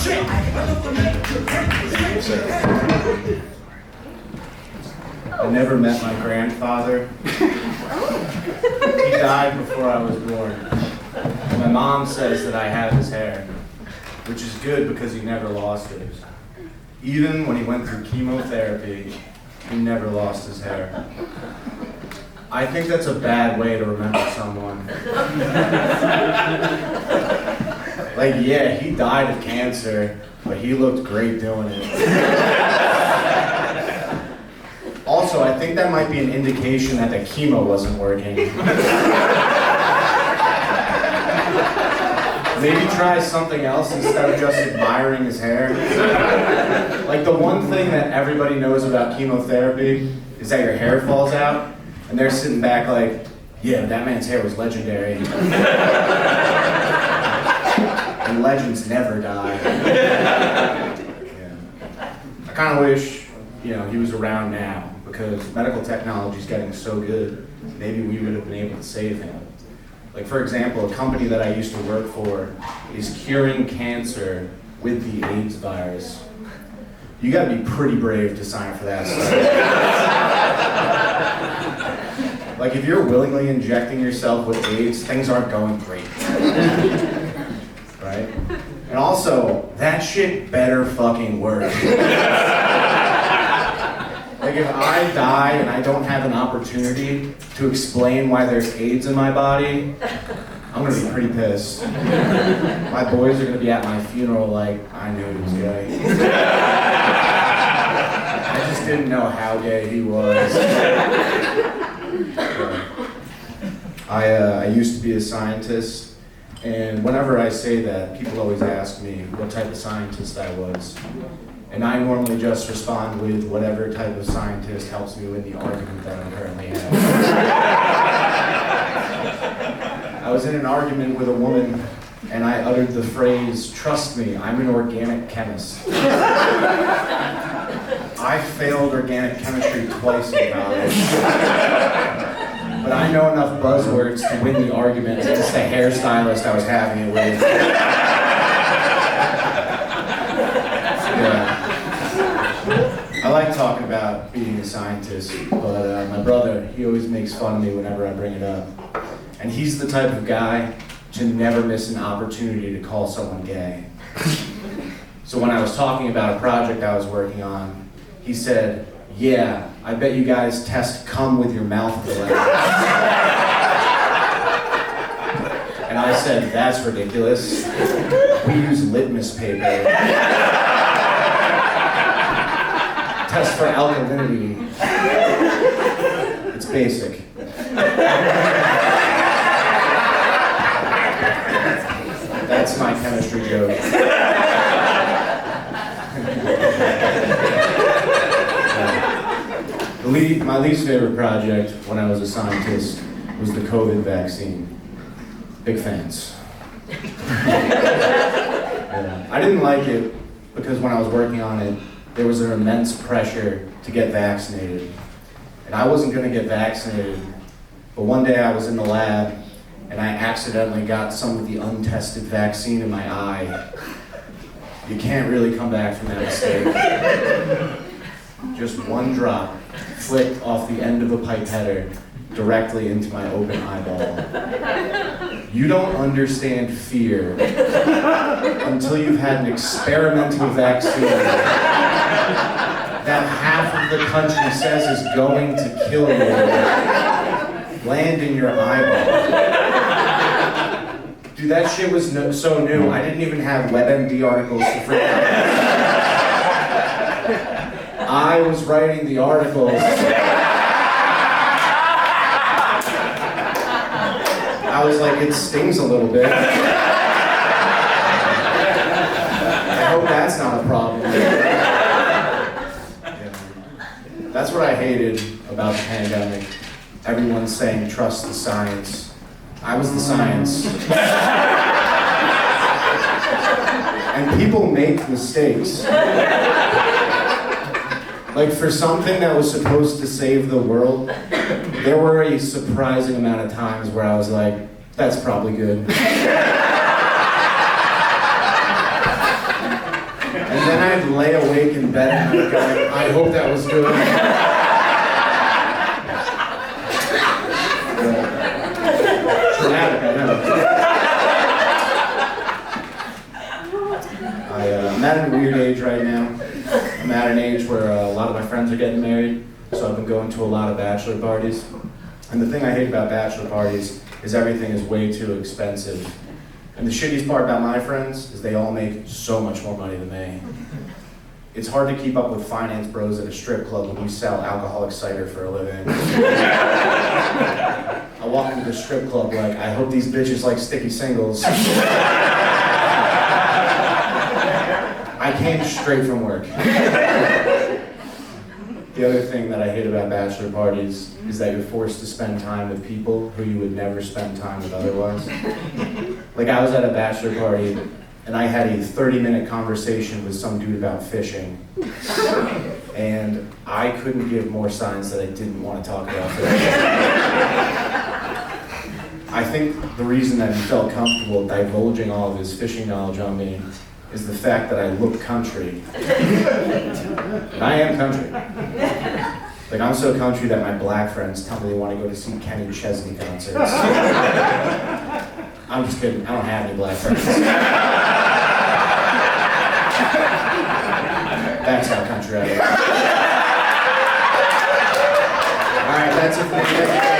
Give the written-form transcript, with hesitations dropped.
I never met my grandfather. He died before I was born. My mom says that I have his hair, which is good because he never lost it. Even when he went through chemotherapy, he never lost his hair. I think that's a bad way to remember someone. Like, yeah, he died of cancer, but he looked great doing it. Also, I think that might be an indication that the chemo wasn't working. Maybe try something else instead of just admiring his hair. Like, the one thing that everybody knows about chemotherapy is that your hair falls out, and they're sitting back like, yeah, that man's hair was legendary. And legends never die. Yeah. I kind of wish, he was around now, because medical technology is getting so good, maybe we would have been able to save him. Like, for example, a company that I used to work for is curing cancer with the AIDS virus. You gotta be pretty brave to sign up for that stuff. Like, if you're willingly injecting yourself with AIDS, things aren't going great. Right? And also, that shit better fucking work. Like, if I die and I don't have an opportunity to explain why there's AIDS in my body, I'm gonna be pretty pissed. My boys are gonna be at my funeral like, I knew he was gay. I just didn't know how gay he was. I used to be a scientist, and whenever I say that, people always ask me what type of scientist I was. And I normally just respond with whatever type of scientist helps me win the argument that I'm currently having. I was in an argument with a woman, and I uttered the phrase, "Trust me, I'm an organic chemist." I failed organic chemistry twice in college. But I know enough buzzwords to win the argument against the hairstylist I was having it with. Yeah. I like talking about being a scientist, but my brother, he always makes fun of me whenever I bring it up. And he's the type of guy to never miss an opportunity to call someone gay. So when I was talking about a project I was working on, he said, "Yeah, I bet you guys test cum with your mouth for that." And I said, "That's ridiculous. We use litmus paper. Test for alkalinity. It's basic." That's my chemistry joke. My least favorite project when I was a scientist was the COVID vaccine. Big fans. Yeah. I didn't like it because when I was working on it, there was an immense pressure to get vaccinated. And I wasn't going to get vaccinated, but one day I was in the lab and I accidentally got some of the untested vaccine in my eye. You can't really come back from that mistake. Just one drop flicked off the end of a pipetter directly into my open eyeball. You don't understand fear until you've had an experimental vaccine that half of the country says is going to kill you land in your eyeball. Dude, that shit was so new, I didn't even have WebMD articles to freak out. I was writing the articles. I was like, it stings a little bit. I hope that's not a problem. Yeah. That's what I hated about the pandemic. Everyone's saying, trust the science. I was the science. And people make mistakes. Like, for something that was supposed to save the world, there were a surprising amount of times where I was like, that's probably good. lay awake in bed at night going, I hope that was good. Dramatic, I know. I'm at a weird age right now. I'm at an age where a lot of my friends are getting married, so I've been going to a lot of bachelor parties. And the thing I hate about bachelor parties is everything is way too expensive. And the shittiest part about my friends is they all make so much more money than me. It's hard to keep up with finance bros at a strip club when you sell alcoholic cider for a living. I walk into the strip club like, I hope these bitches like sticky singles. I came straight from work. The other thing that I hate about bachelor parties is that you're forced to spend time with people who you would never spend time with otherwise. Like I was at a bachelor party and I had a 30-minute conversation with some dude about fishing. And I couldn't give more signs that I didn't want to talk about fishing. I think the reason that he felt comfortable divulging all of his fishing knowledge on me is the fact that I look country. And I am country. Like I'm so country that my black friends tell me they want to go to see Kenny Chesney concerts. I'm just kidding, I don't have any black friends. That's how country I am. All right, that's it for me.